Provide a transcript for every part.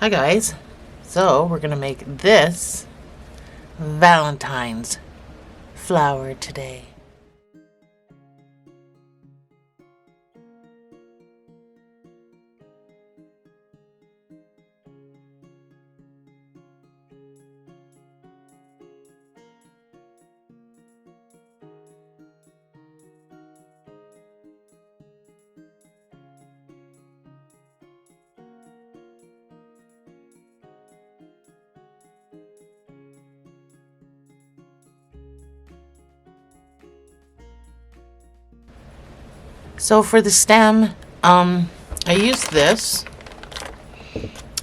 Hi guys. So we're gonna make this Valentine's flower today. So for the stem, I use this.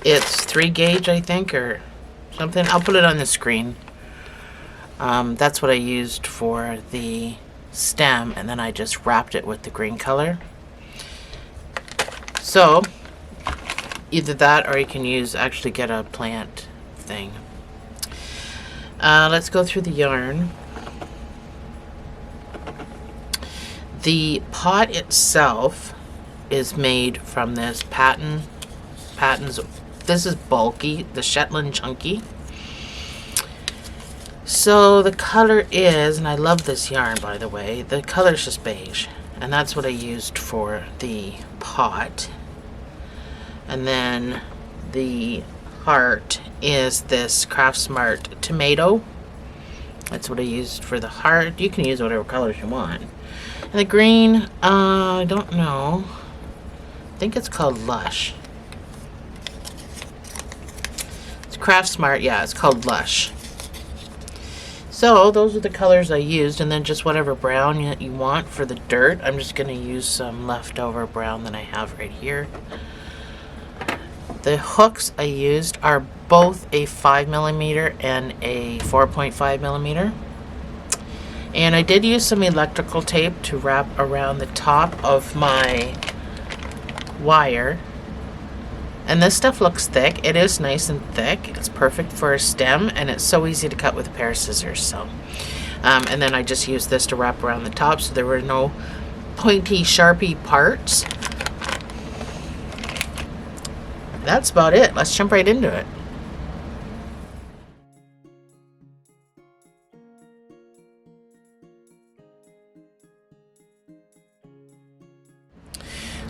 It's 3 gauge, I think, or something. I'll put it on the screen. That's what I used for the stem, and then I just wrapped it with the green color. So either that, or you can actually get a plant thing. Let's go through the yarn. The pot itself is made from this Patons. This is bulky, the Shetland Chunky. So the color is, and I love this yarn by the way, the color is just beige. And that's what I used for the pot. And then the heart is this Craft Smart Tomato. That's what I used for the heart. You can use whatever colors you want. And the green, I don't know. I think it's called Lush. It's Craft Smart, yeah, it's called Lush. So those are the colors I used, and then just whatever brown you want for the dirt. I'm just going to use some leftover brown that I have right here. The hooks I used are both a 5mm and a 4.5mm. And I did use some electrical tape to wrap around the top of my wire. And this stuff looks thick. It is nice and thick. It's perfect for a stem, and it's so easy to cut with a pair of scissors. So, and then I just used this to wrap around the top, so there were no pointy, sharpy parts. That's about it. Let's jump right into it.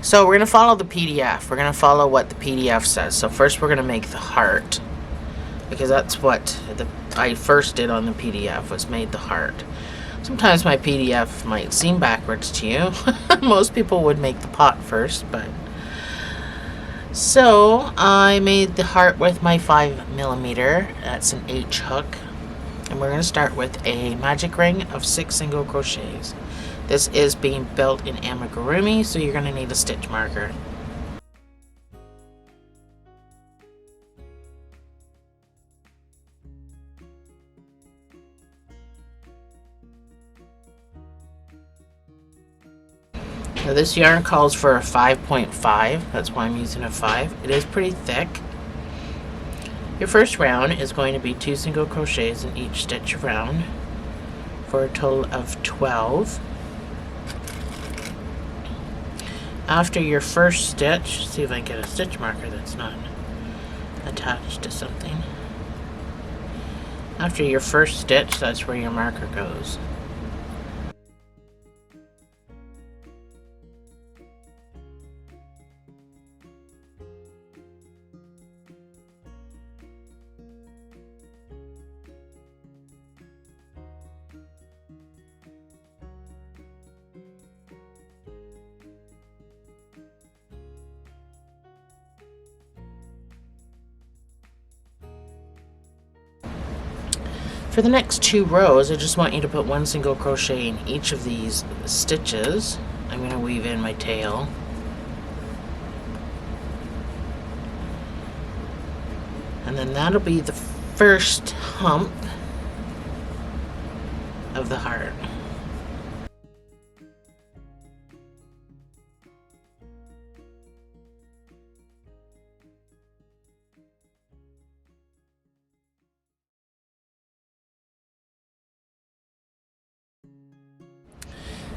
So we're going to follow the PDF. We're going to follow what the PDF says. So first we're going to make the heart, because that's what I first did on the PDF, was made the heart. Sometimes my PDF might seem backwards to you. Most people would make the pot first, but... So I made the heart with my 5mm. That's an H hook. And we're going to start with a magic ring of 6 single crochets. This is being built in amigurumi, so you're going to need a stitch marker. Now this yarn calls for a 5.5, that's why I'm using a 5. It is pretty thick. Your first round is going to be 2 single crochets in each stitch round for a total of 12. After your first stitch, see if I can get a stitch marker that's not attached to something. After your first stitch, that's where your marker goes. For the next 2 rows, I just want you to put 1 single crochet in each of these stitches. I'm going to weave in my tail. And then that'll be the first hump of the heart.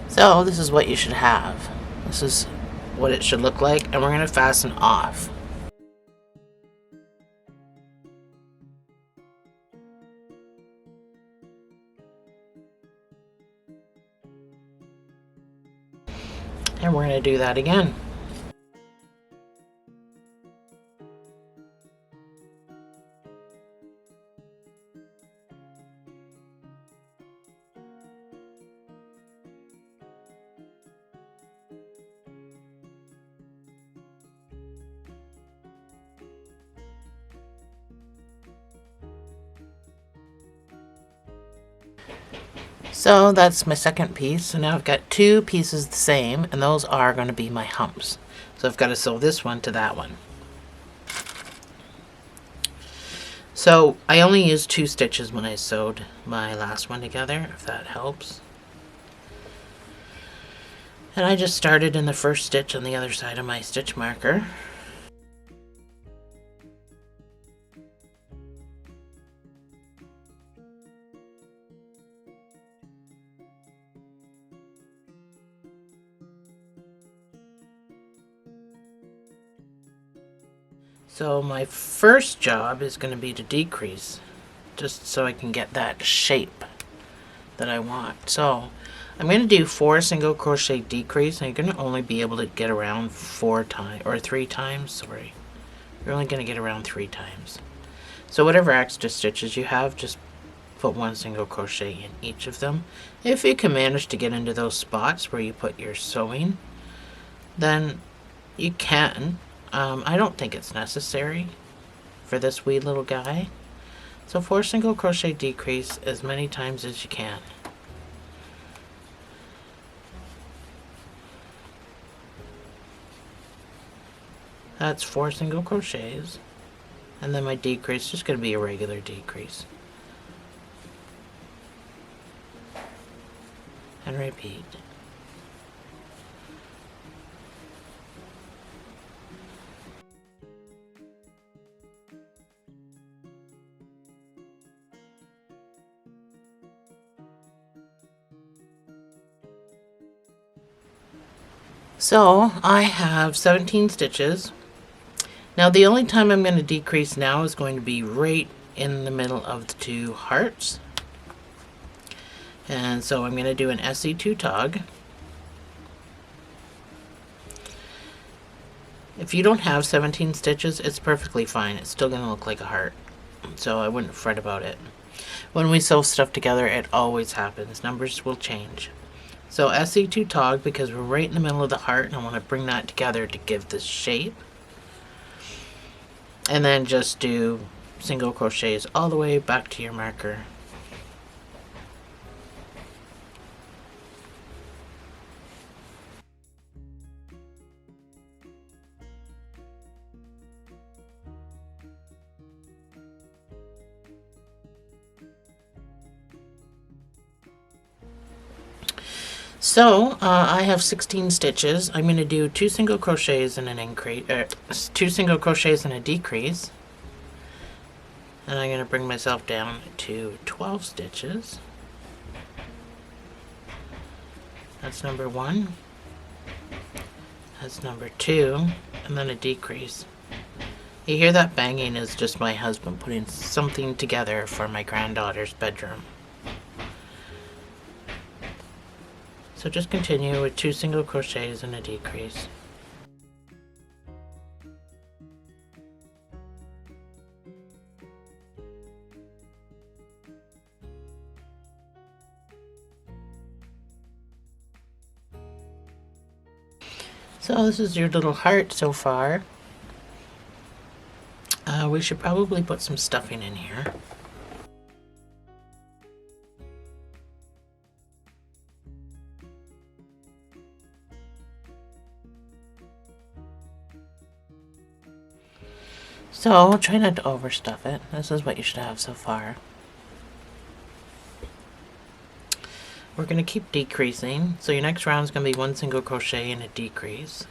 So this is what you should have. This is what it should look like, and we're going to fasten off. And we're going to do that again. So that's my second piece. So now I've got two pieces the same, and those are going to be my humps. So I've got to sew this one to that one. So I only used 2 stitches when I sewed my last one together, if that helps. And I just started in the first stitch on the other side of my stitch marker. So my first job is going to be to decrease, just so I can get that shape that I want. So I'm going to do 4 single crochet decrease, and you're going to only be able to get around 4 times, or 3 times, sorry. You're only going to get around 3 times. So whatever extra stitches you have, just put 1 single crochet in each of them. If you can manage to get into those spots where you put your sewing, then you can. I don't think it's necessary for this wee little guy. So 4 single crochet decrease as many times as you can. That's 4 single crochets, and then my decrease is just going to be a regular decrease. And repeat. So I have 17 stitches. Now the only time I'm going to decrease now is going to be right in the middle of the 2 hearts. And so I'm going to do an SE2 tog. If you don't have 17 stitches, it's perfectly fine. It's still going to look like a heart. So I wouldn't fret about it. When we sew stuff together, it always happens. Numbers will change. So SE2 tog, because we're right in the middle of the heart, and I want to bring that together to give this shape. And then just do single crochets all the way back to your marker. So I have 16 stitches. I'm going to do 2 single crochets and an increase, 2 single crochets and a decrease, and I'm going to bring myself down to 12 stitches. That's number 1. That's number 2, and then a decrease. You hear that banging is just my husband putting something together for my granddaughter's bedroom. So just continue with 2 single crochets and a decrease. So this is your little heart so far. We should probably put some stuffing in here. So try not to overstuff it. This is what you should have so far. We're going to keep decreasing. So your next round is going to be 1 single crochet and a decrease.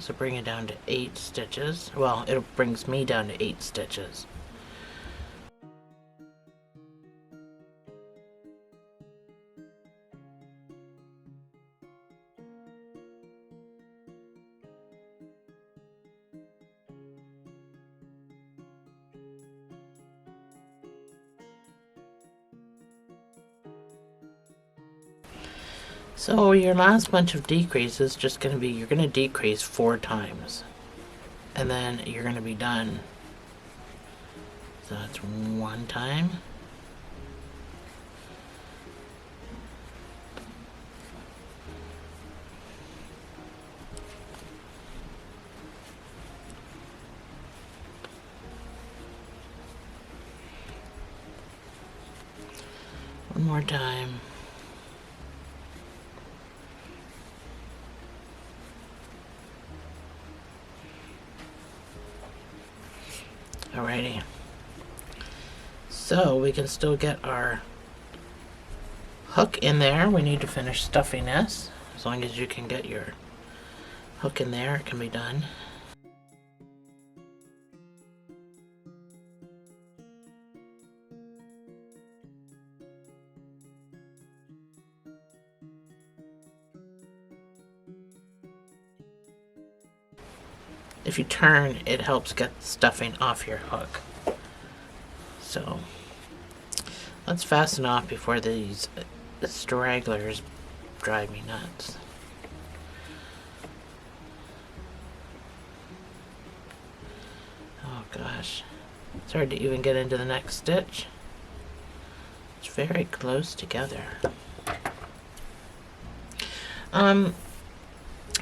So bring it down to 8 stitches. Well, it brings me down to 8 stitches. So your last bunch of decrease is just going to be, you're going to decrease 4 times. And then you're going to be done. So that's 1 time. One more time. Alrighty. So we can still get our hook in there. We need to finish stuffing this. As long as you can get your hook in there, it can be done. If you turn, it helps get the stuffing off your hook. So let's fasten off before these stragglers drive me nuts. Oh gosh, it's hard to even get into the next stitch. It's very close together. I'm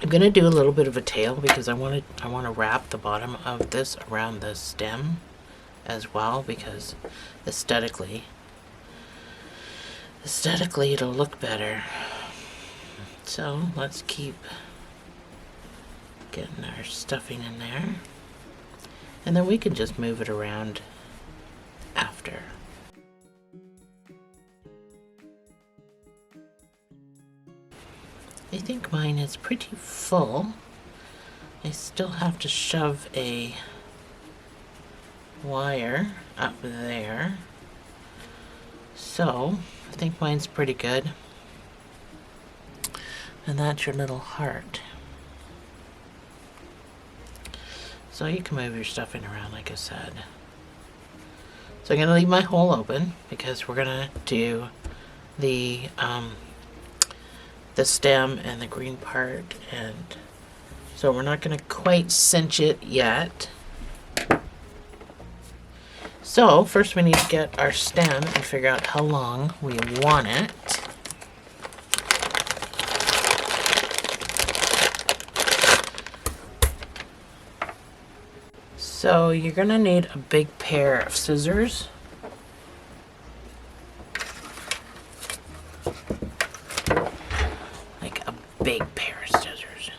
gonna do a little bit of a tail because I want to wrap the bottom of this around the stem as well, because aesthetically it'll look better. So let's keep getting our stuffing in there, and then we can just move it around after. I think mine is pretty full. I still have to shove a wire up there. So I think mine's pretty good. And that's your little heart. So you can move your stuffing around like I said. So I'm going to leave my hole open because we're going to do the stem and the green part, and so we're not going to quite cinch it yet. So first we need to get our stem and figure out how long we want it. So you're going to need a big pair of scissors. Like a big pair of scissors.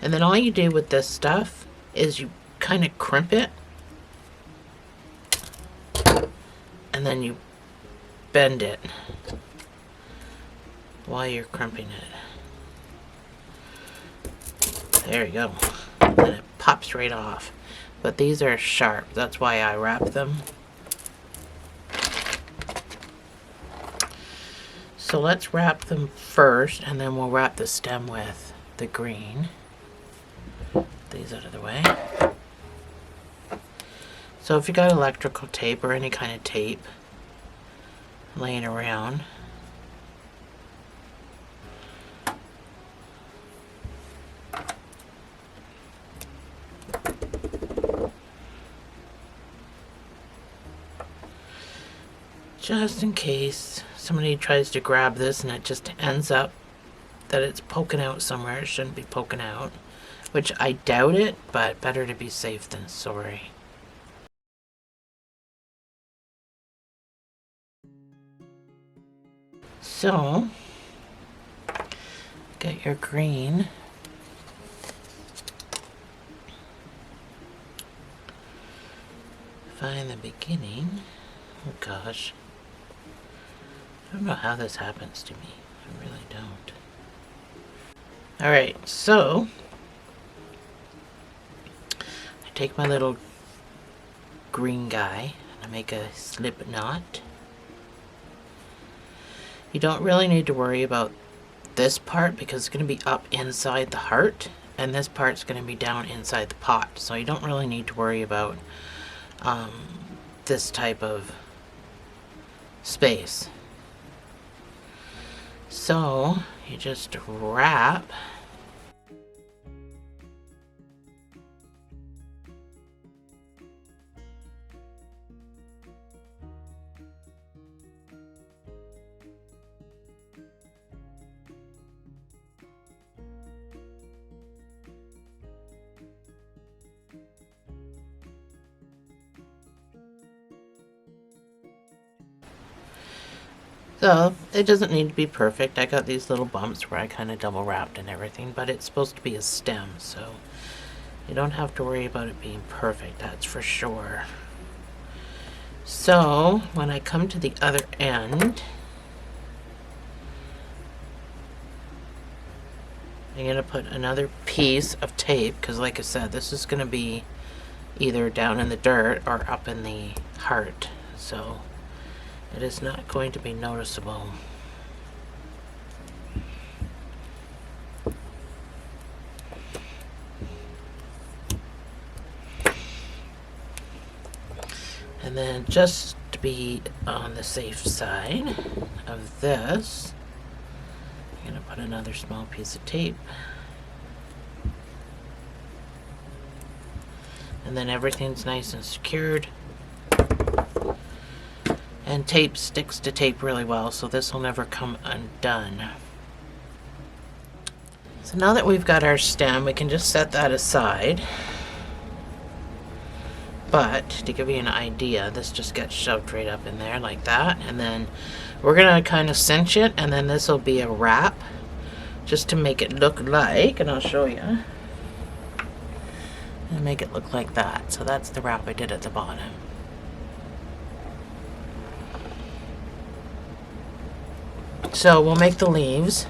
And then all you do with this stuff is you kind of crimp it, and then you bend it while you're crimping it. There you go. And it pops right off. But these are sharp. That's why I wrap them. So let's wrap them first, and then we'll wrap the stem with the green. These out of the way. So if you got electrical tape or any kind of tape laying around, just in case somebody tries to grab this and it just ends up that it's poking out somewhere it shouldn't be poking out. Which I doubt it, but better to be safe than sorry. So, get your green. Find the beginning. Oh gosh. I don't know how this happens to me. I really don't. Alright, so take my little green guy and I make a slip knot, You don't really need to worry about this part because it's going to be up inside the heart, and this part's going to be down inside the pot. So you don't really need to worry about this type of space. So you just wrap. So it doesn't need to be perfect. I got these little bumps where I kind of double wrapped and everything, but it's supposed to be a stem, so you don't have to worry about it being perfect, that's for sure. So when I come to the other end, I'm going to put another piece of tape because, like I said, this is going to be either down in the dirt or up in the heart, so it is not going to be noticeable. And then just to be on the safe side of this, I'm going to put another small piece of tape. And then everything's nice and secured. And tape sticks to tape really well, so this will never come undone. So now that we've got our stem, we can just set that aside. But to give you an idea, this just gets shoved right up in there like that. And then we're going to kind of cinch it, and then this will be a wrap just to make it look like, and I'll show you. And make it look like that. So that's the wrap I did at the bottom. So we'll make the leaves.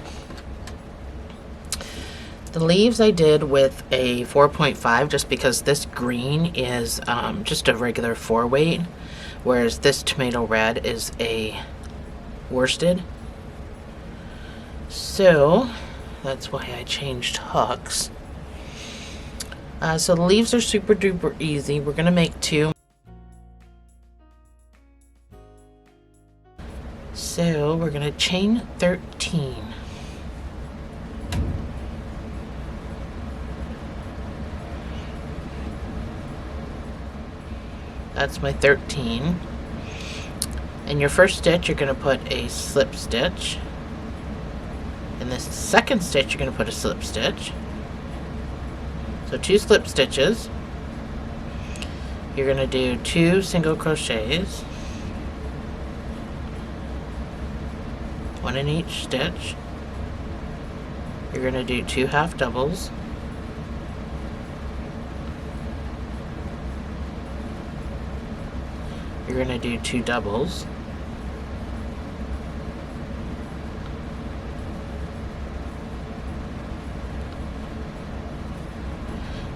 The leaves I did with a 4.5 just because this green is just a regular 4-weight, whereas this tomato red is a worsted. So that's why I changed hooks. So the leaves are super duper easy. We're going to make 2. So we're going to chain 13. That's my 13. In your first stitch, you're going to put a slip stitch. In the second stitch, you're going to put a slip stitch. So 2 slip stitches. You're going to do 2 single crochets. 1 in each stitch. You're going to do 2 half doubles. You're going to do 2 doubles.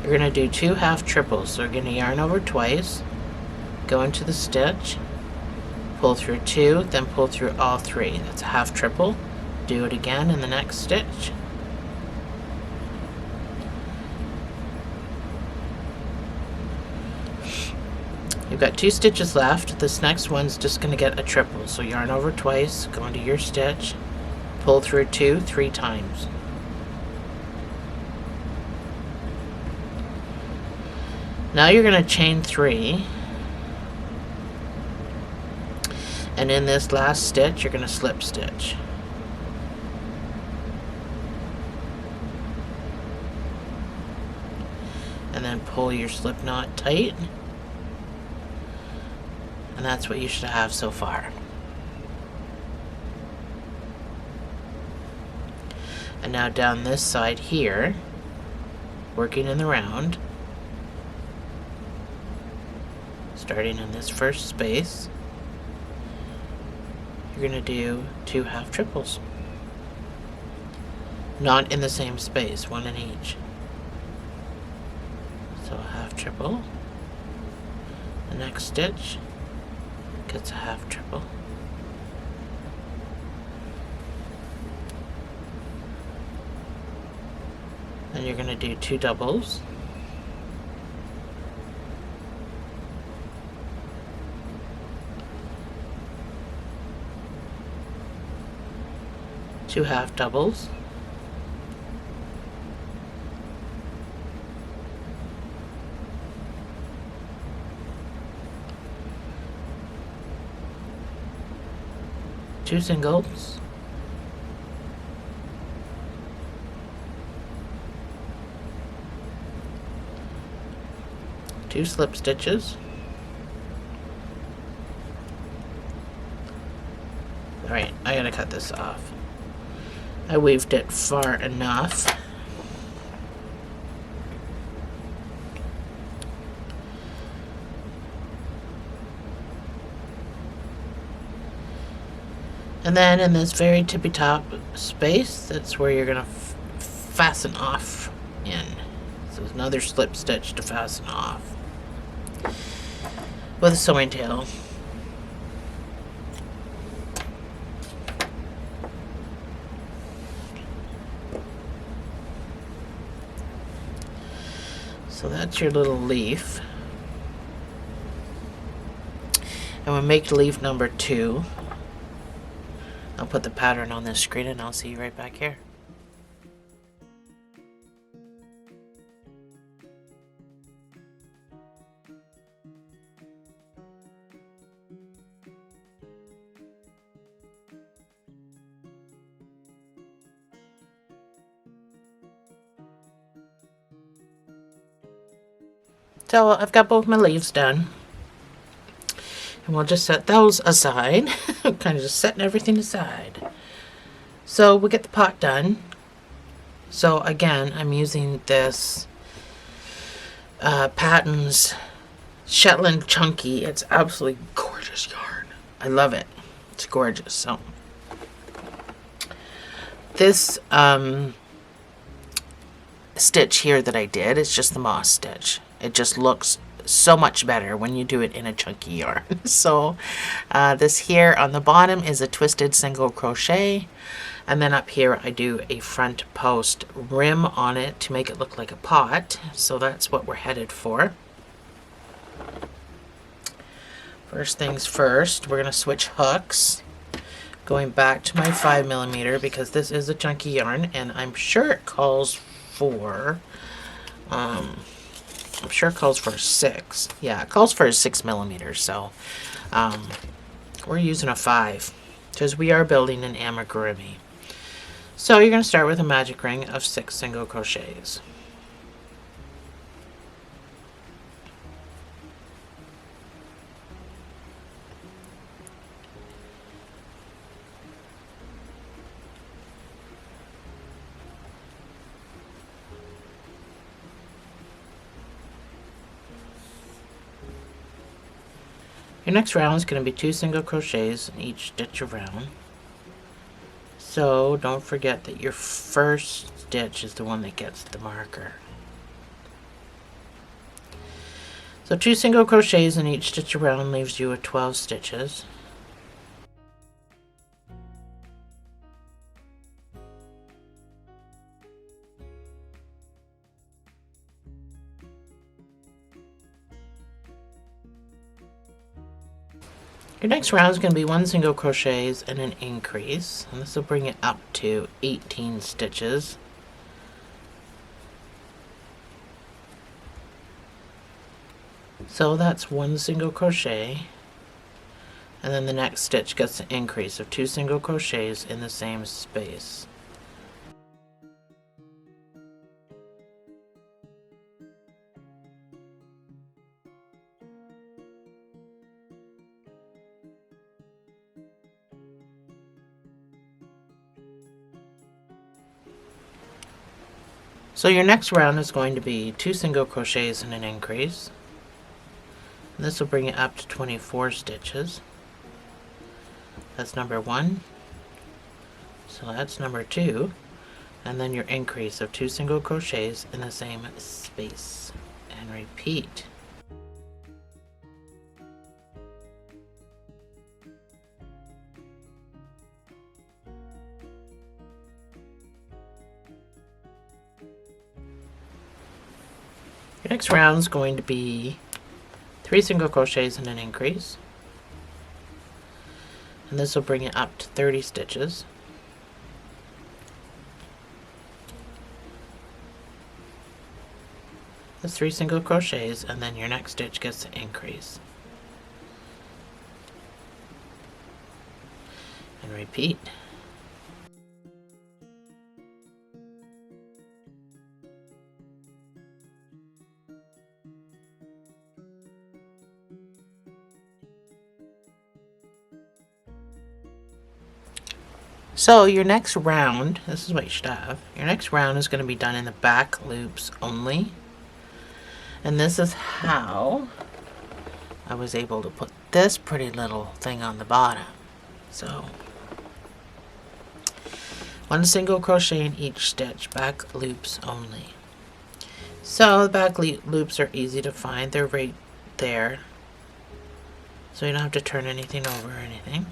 You're going to do 2 half triples. So you're going to yarn over twice, go into the stitch, pull through 2, then pull through all 3. That's a half triple. Do it again in the next stitch. You've got 2 stitches left. This next one's just going to get a triple. So yarn over twice, go into your stitch, pull through 2 3 times. Now you're going to chain 3. And in this last stitch, you're going to slip stitch. And then pull your slip knot tight. And that's what you should have so far. And now down this side here, working in the round, starting in this first space, you're going to do 2 half triples. Not in the same space, 1 in each. So a half triple. The next stitch gets a half triple. Then you're going to do 2 doubles. Two half doubles. Two singles. Two slip stitches. Alright, I gotta cut this off. I weaved it far enough. And then in this very tippy top space, that's where you're gonna fasten off in. So another slip stitch to fasten off with a sewing tail. So that's your little leaf. And we'll make leaf number 2. I'll put the pattern on this screen and I'll see you right back here. So I've got both my leaves done. And we'll just set those aside. Kind of just setting everything aside. So we'll get the pot done. So again, I'm using this Patton's Shetland Chunky. It's absolutely gorgeous yarn. I love it. It's gorgeous. So this stitch here that I did is just the moss stitch. It just looks so much better when you do it in a chunky yarn. So this here on the bottom is a twisted single crochet, and then up here I do a front post rim on it to make it look like a pot. So that's what we're headed for. First things first, we're going to switch hooks, going back to my 5mm because this is a chunky yarn, and I'm sure it calls for I'm sure it calls for 6. Yeah, it calls for 6mm. So we're using a 5 because we are building an amigurumi. So you're going to start with a magic ring of 6 single crochets. Your next round is going to be 2 single crochets in each stitch around. So don't forget that your first stitch is the one that gets the marker. So 2 single crochets in each stitch around leaves you with 12 stitches. Your next round is going to be 1 single crochets and an increase, and this will bring it up to 18 stitches. So that's 1 single crochet, and then the next stitch gets an increase of 2 single crochets in the same space. So your next round is going to be 2 single crochets and an increase. And this will bring it up to 24 stitches. That's number 1. So that's number 2. And then your increase of 2 single crochets in the same space. And repeat. Your next round is going to be 3 single crochets and an increase, and this will bring it up to 30 stitches. That's 3 single crochets, and then your next stitch gets the increase. And repeat. So your next round, this is what you should have. Your next round is going to be done in the back loops only. And this is how I was able to put this pretty little thing on the bottom. So 1 single crochet in each stitch, back loops only. So the back loops are easy to find. They're right there. So you don't have to turn anything over or anything.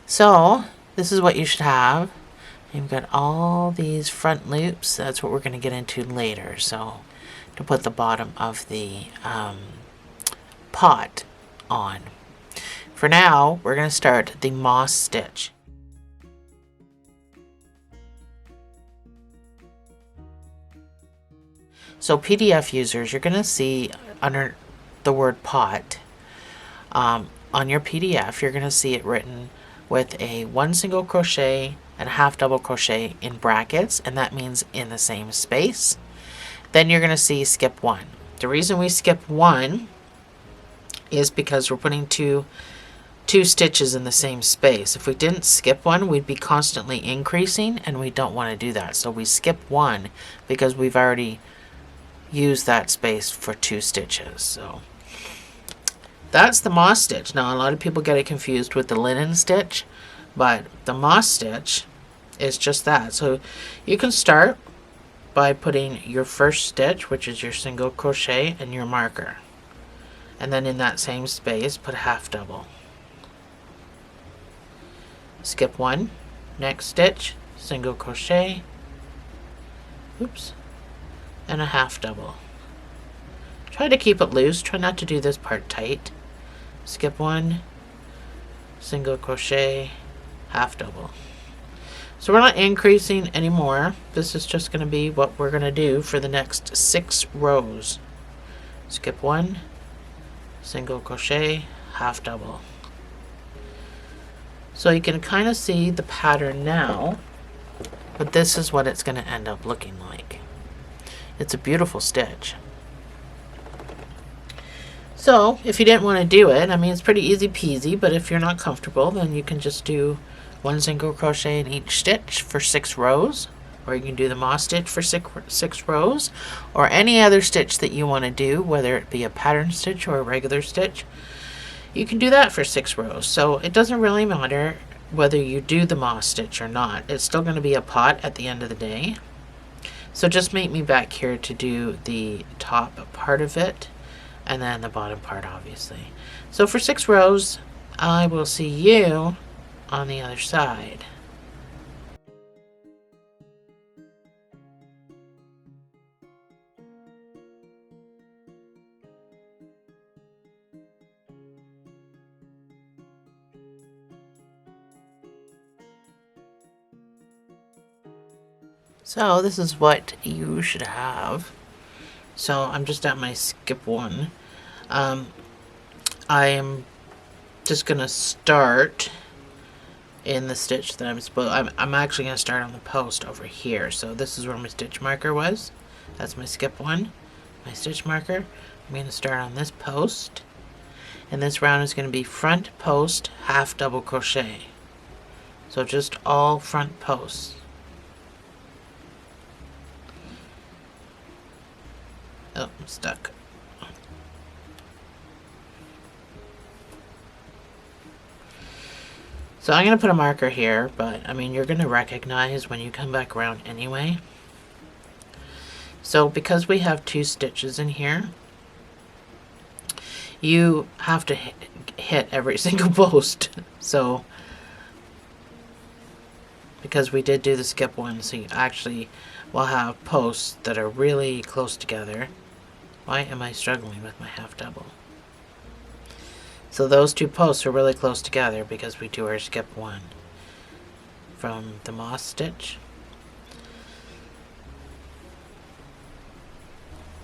So this is what you should have. You've got all these front loops. That's what we're going to get into later. So to put the bottom of the pot on. For now, we're going to start the moss stitch. So PDF users, you're going to see under the word pot on your PDF, you're going to see it written with a 1 single crochet and a half double crochet in brackets, and that means in the same space. Then you're going to see skip 1. The reason we skip 1 is because we're putting two stitches in the same space. If we didn't skip 1, we'd be constantly increasing, and we don't want to do that. So we skip 1 because we've already used that space for 2 stitches. So that's the moss stitch. Now a lot of people get it confused with the linen stitch, but the moss stitch is just that. So you can start by putting your first stitch, which is your single crochet, and your marker, and then in that same space put a half double. Skip 1, next stitch, single crochet, oops, and a half double. Try to keep it loose, try not to do this part tight. Skip 1, single crochet, half double. So we're not increasing anymore. This is just going to be what we're going to do for the next 6 rows. Skip 1, single crochet, half double. So you can kind of see the pattern now, but this is what it's going to end up looking like. It's a beautiful stitch. So if you didn't want to do it, I mean, it's pretty easy peasy, but if you're not comfortable, then you can just do 1 single crochet in each stitch for 6 rows, or you can do the moss stitch for 6 rows, or any other stitch that you want to do, whether it be a pattern stitch or a regular stitch. You can do that for 6 rows. So it doesn't really matter whether you do the moss stitch or not. It's still going to be a pot at the end of the day. So just meet me back here to do the top part of it, and then the bottom part, obviously. So for 6 rows, I will see you on the other side. So this is what you should have. So I'm just at my skip 1. I am just gonna start in the stitch that I'm actually gonna start on the post over here. So this is where my stitch marker was. That's my skip 1, my stitch marker. I'm gonna start on this post, and this round is gonna be front post, half double crochet. So just all front posts. Oh, I'm stuck. So I'm going to put a marker here, but I mean, you're going to recognize when you come back around anyway. So because we have 2 stitches in here, you have to hit every single post. So because we did do the skip one, so you actually will have posts that are really close together. Why am I struggling with my half double? So those 2 posts are really close together because we do our skip one from the moss stitch.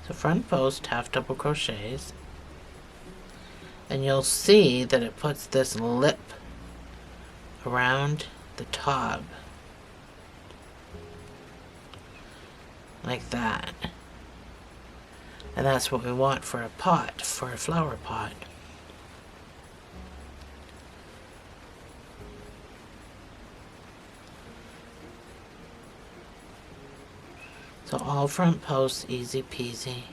So front post, half double crochets, and you'll see that it puts this lip around the top like that, and that's what we want for a pot, for a flower pot. So all front posts, easy peasy.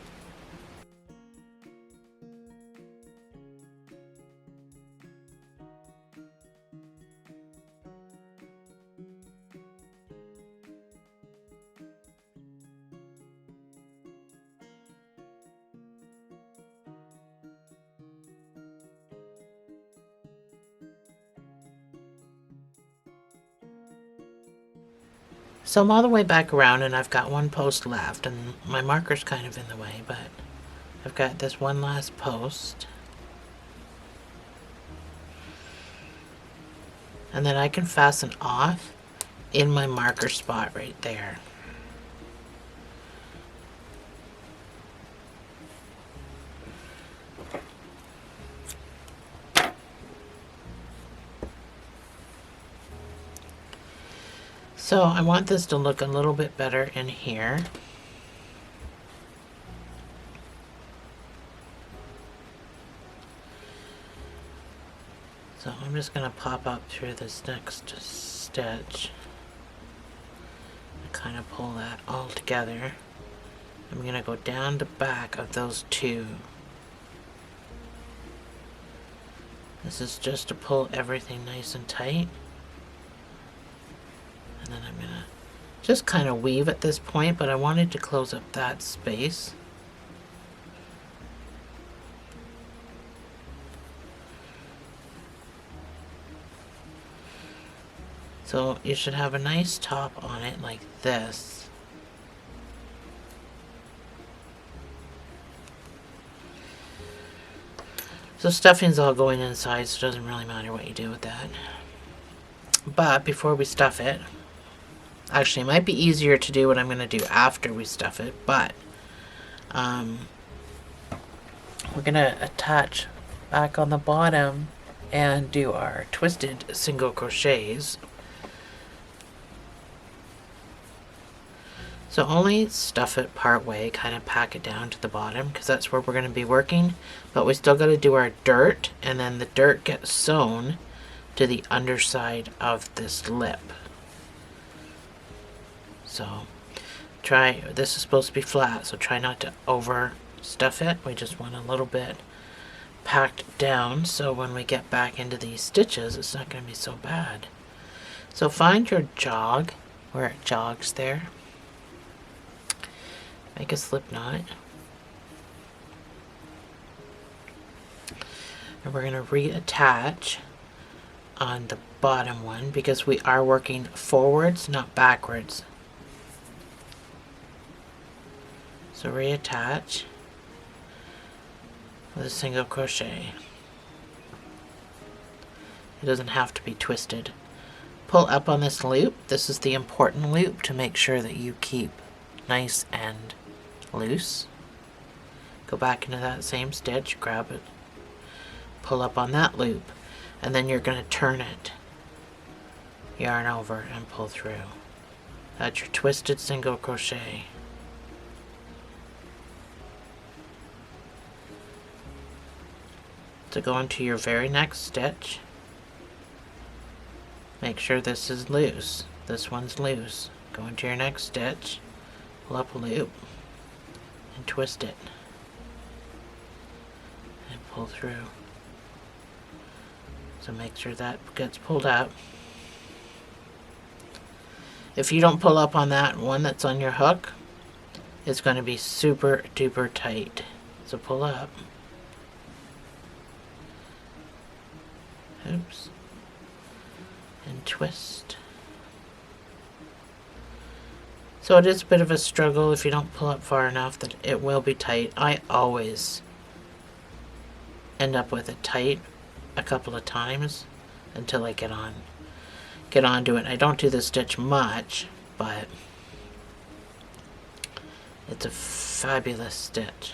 So I'm all the way back around and I've got 1 post left, and my marker's kind of in the way, but I've got this one last post. And then I can fasten off in my marker spot right there. So I want this to look a little bit better in here. So I'm just going to pop up through this next stitch and kind of pull that all together. I'm going to go down the back of those 2. This is just to pull everything nice and tight. And then I'm going to just kind of weave at this point, but I wanted to close up that space. So you should have a nice top on it like this. So stuffing's all going inside, so it doesn't really matter what you do with that. But before we stuff it, actually, it might be easier to do what I'm going to do after we stuff it, but we're going to attach back on the bottom and do our twisted single crochets. So only stuff it part way, kind of pack it down to the bottom, because that's where we're going to be working, but we still got to do our dirt, and then the dirt gets sewn to the underside of this lip. So try, this is supposed to be flat, so try not to over stuff it. We just want a little bit packed down, so when we get back into these stitches, it's not going to be so bad. So find your jog, where it jogs there. Make a slip knot. And we're going to reattach on the bottom one, because we are working forwards, not backwards. So reattach with a single crochet. It doesn't have to be twisted. Pull up on this loop. This is the important loop to make sure that you keep nice and loose. Go back into that same stitch, grab it, pull up on that loop, and then you're going to turn it, yarn over, and pull through. That's your twisted single crochet. To go into your very next stitch, make sure this is loose. This one's loose. Go into your next stitch, pull up a loop, and twist it, and pull through. So make sure that gets pulled up. If you don't pull up on that one that's on your hook, it's going to be super duper tight. So pull up. Oops. And twist. So it is a bit of a struggle if you don't pull up far enough, that it will be tight. I always end up with it tight a couple of times until I get onto it. I don't do the stitch much, but it's a fabulous stitch.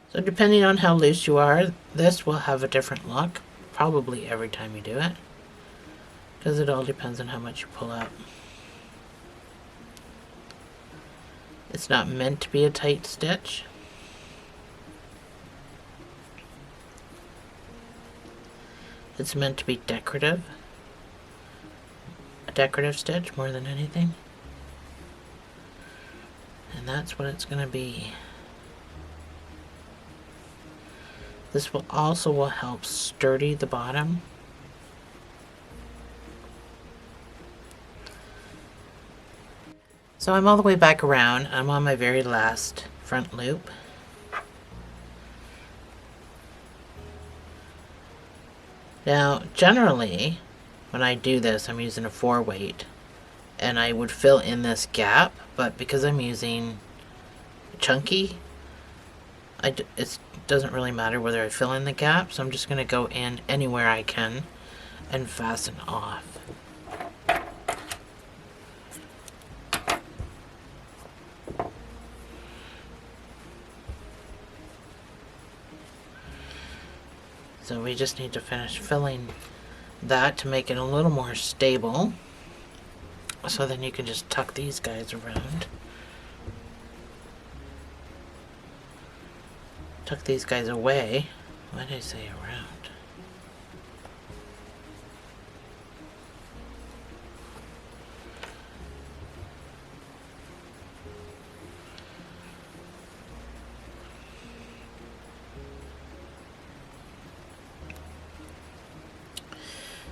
So depending on how loose you are, this will have a different look, probably every time you do it, because it all depends on how much you pull up. It's not meant to be a tight stitch. It's meant to be decorative. A decorative stitch more than anything. And that's what it's going to be. This will help sturdy the bottom. So I'm all the way back around. I'm on my very last front loop. Now, generally, when I do this, I'm using a 4-weight, and I would fill in this gap, but because I'm using chunky, it doesn't really matter whether I fill in the gap, so I'm just going to go in anywhere I can and fasten off. So we just need to finish filling that to make it a little more stable. So then you can just tuck these guys around. Tuck these guys away. Why did I say around?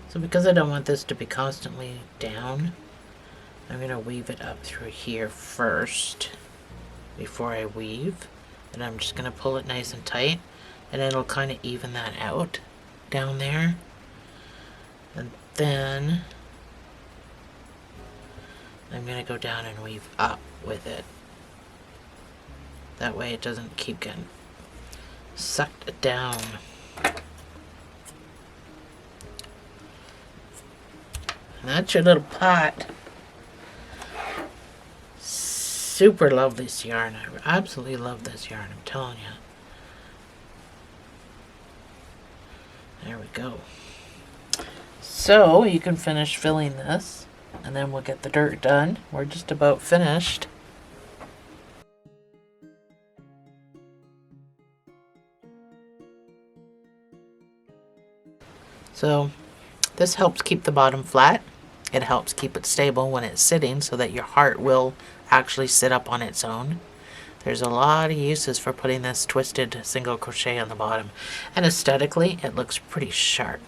So because I don't want this to be constantly down, I'm going to weave it up through here first before I weave. And I'm just going to pull it nice and tight, and it'll kind of even that out down there. And then I'm going to go down and weave up with it. That way it doesn't keep getting sucked down. And that's your little pot. Super love this yarn. I absolutely love this yarn, I'm telling you. There we go. So you can finish filling this, and then we'll get the dirt done. We're just about finished. So this helps keep the bottom flat. It helps keep it stable when it's sitting so that your heart will actually sit up on its own. There's a lot of uses for putting this twisted single crochet on the bottom. And aesthetically, it looks pretty sharp.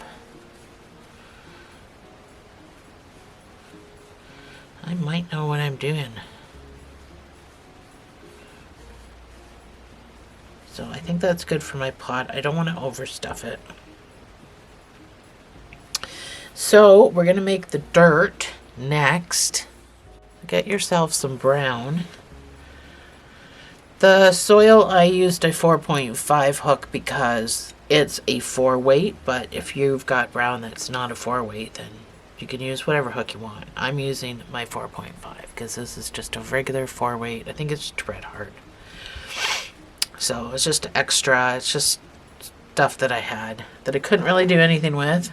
I might know what I'm doing. So I think that's good for my pot. I don't want to overstuff it. So we're going to make the dirt next. Get yourself some brown. The soil, I used a 4.5 hook because it's a 4-weight, but if you've got brown that's not a 4-weight, then you can use whatever hook you want. I'm using my 4.5 because this is just a regular 4-weight. I think it's Bret Hart. So it's just extra. It's just stuff that I had that I couldn't really do anything with.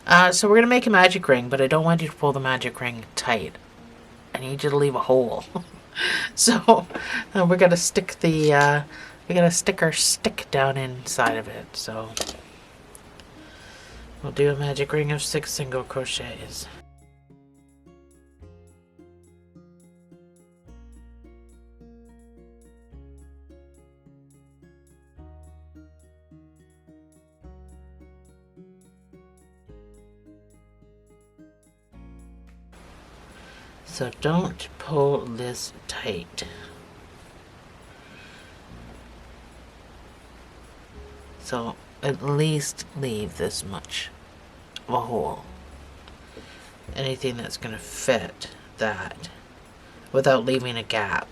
So we're going to make a magic ring, but I don't want you to pull the magic ring tight. I need you to leave a hole. So we're going to stick the, we got to stick our stick down inside of it. So we'll do a magic ring of 6 single crochets. So don't pull this tight. So at least leave this much of a hole. Anything that's going to fit that without leaving a gap.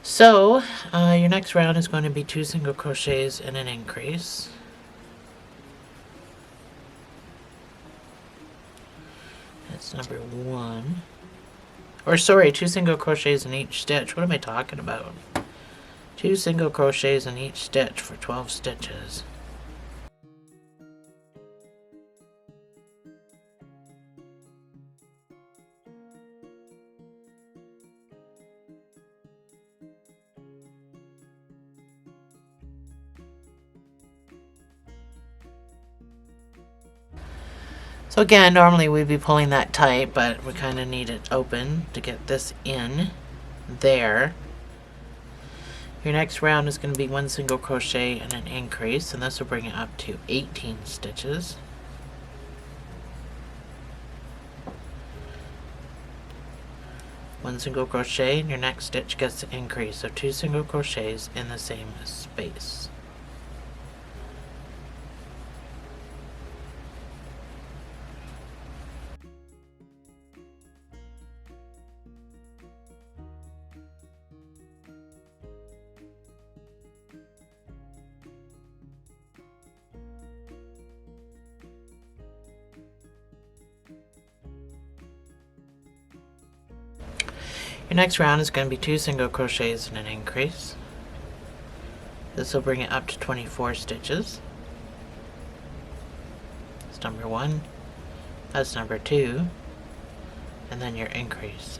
So your next round is going to be 2 single crochets and an increase. That's number 1. Or sorry, 2 single crochets in each stitch. What am I talking about? 2 single crochets in each stitch for 12 stitches. So again, normally we'd be pulling that tight, but we kind of need it open to get this in there. Your next round is going to be 1 single crochet and an increase, and this will bring it up to 18 stitches. One single crochet, and your next stitch gets an increase, so 2 single crochets in the same space. Your next round is going to be 2 single crochets and an increase. This will bring it up to 24 stitches. That's number 1. That's number 2. And then your increase.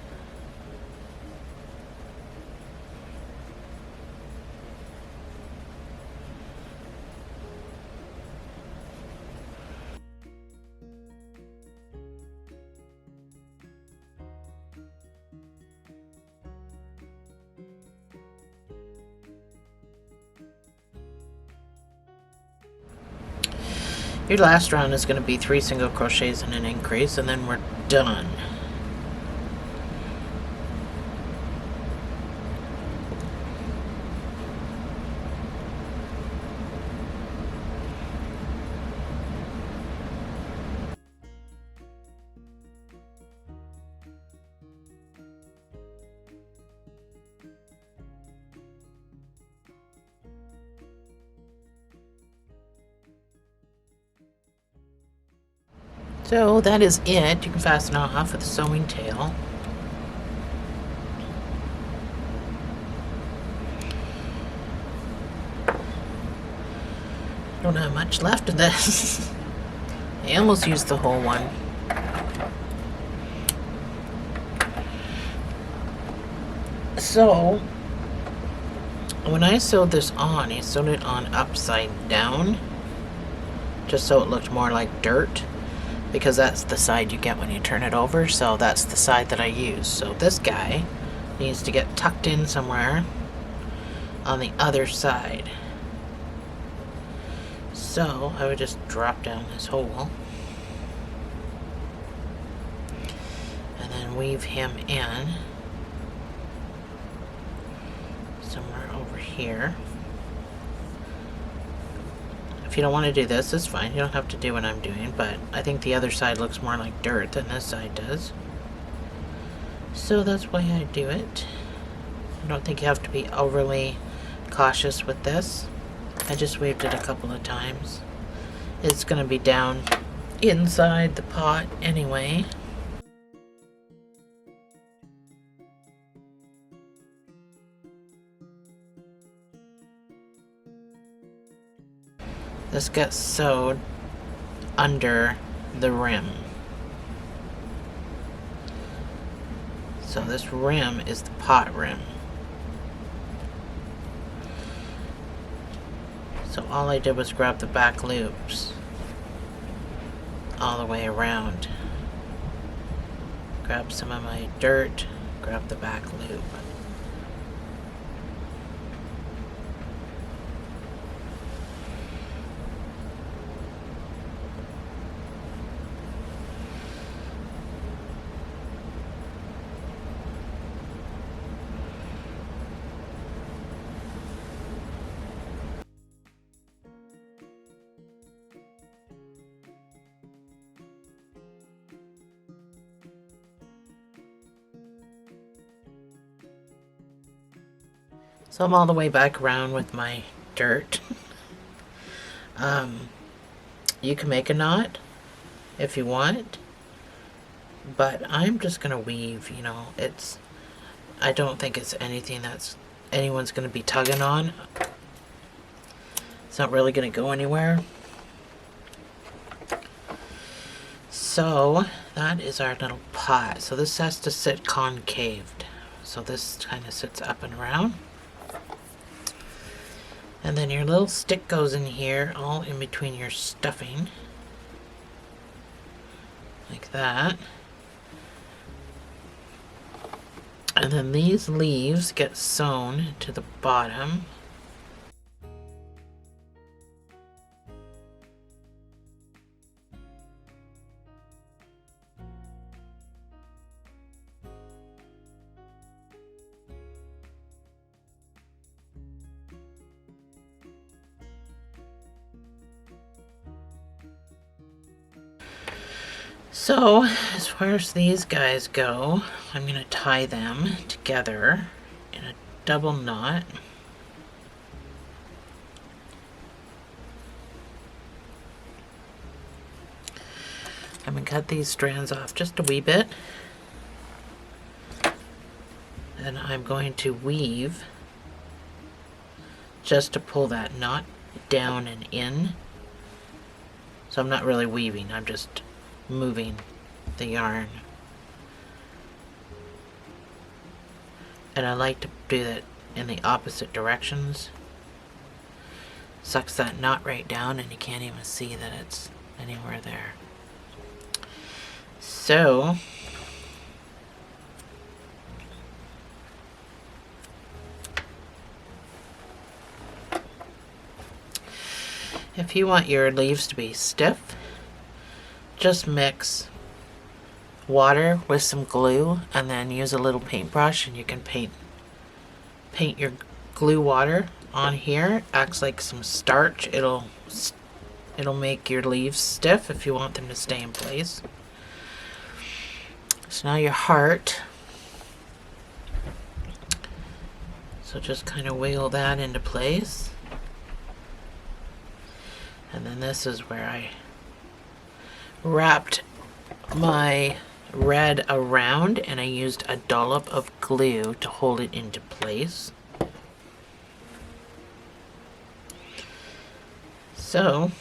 Your last round is going to be 3 single crochets and an increase, and then we're done. So that is it. You can fasten it off with a sewing tail. I don't have much left of this. I almost used the whole one. So when I sewed this on, I sewed it on upside down, just so it looked more like dirt, because that's the side you get when you turn it over. So that's the side that I use. So this guy needs to get tucked in somewhere on the other side. So I would just drop down this hole and then weave him in somewhere over here. If you don't want to do this, it's fine. You don't have to do what I'm doing, but I think the other side looks more like dirt than this side does. So that's why I do it. I don't think you have to be overly cautious with this. I just weaved it a couple of times. It's going to be down inside the pot anyway. This gets sewed under the rim. So this rim is the pot rim. So all I did was grab the back loops all the way around. Grab some of my dirt, grab the back loop. So I'm all the way back around with my dirt. You can make a knot if you want, but I'm just gonna weave, you know, I don't think it's anything that's anyone's gonna be tugging on. It's not really gonna go anywhere. So that is our little pot. So this has to sit concaved. So this kind of sits up and around. And then your little stick goes in here, all in between your stuffing. Like that. And then these leaves get sewn to the bottom. So, as far as these guys go, I'm going to tie them together in a double knot. I'm going to cut these strands off just a wee bit. And I'm going to weave just to pull that knot down and in. So I'm not really weaving, I'm just moving the yarn. And I like to do that in the opposite directions. Sucks that knot right down and you can't even see that it's anywhere there. So if you want your leaves to be stiff, just mix water with some glue and then use a little paintbrush and you can paint your glue water on here. Acts like some starch. It'll make your leaves stiff if you want them to stay in place. So now your heart. So just kind of wiggle that into place. And then this is where I wrapped my red around and I used a dollop of glue to hold it into place. So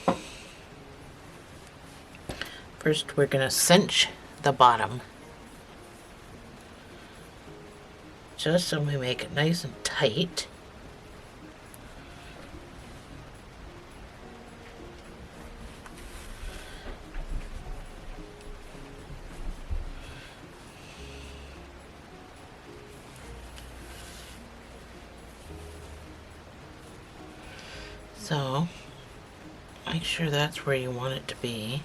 first we're going to cinch the bottom just so we make it nice and tight. So make sure that's where you want it to be.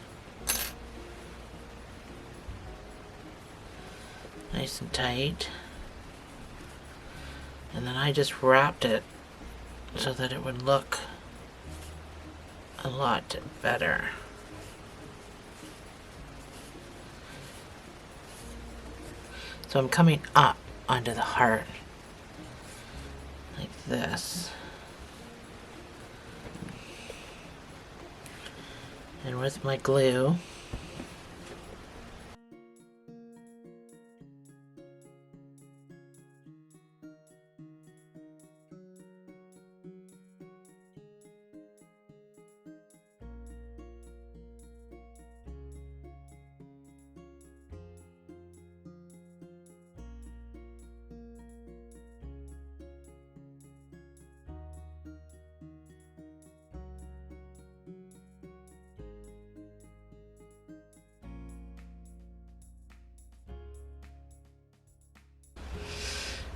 Nice and tight. And then I just wrapped it so that it would look a lot better. So I'm coming up onto the heart like this. And with my glue,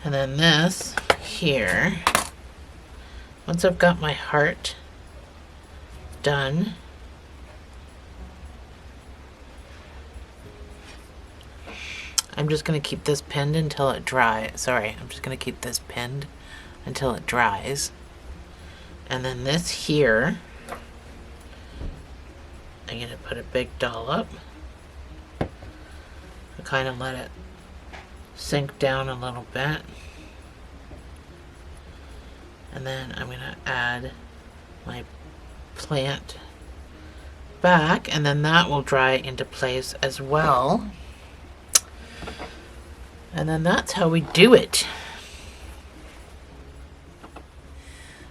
And then this here, once I've got my heart done, I'm just going to keep this pinned until it dries. Sorry, I'm just going to keep this pinned until it dries. And then this here, I'm going to put a big dollop. Kind of let it sink down a little bit. And then I'm going to add my plant back, and then that will dry into place as well. And then that's how we do it.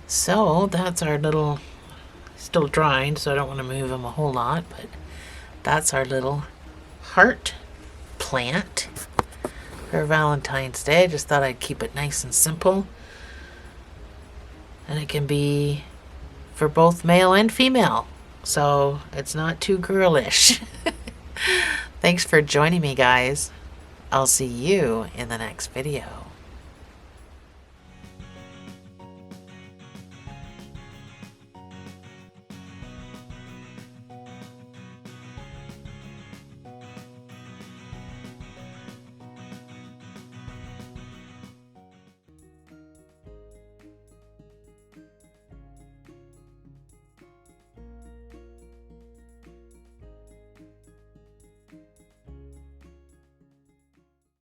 So that's our little, still drying, so I don't want to move them a whole lot, but that's our little heart plant for Valentine's Day. I just thought I'd keep it nice and simple. And it can be for both male and female, so it's not too girlish. Thanks for joining me, guys. I'll see you in the next video.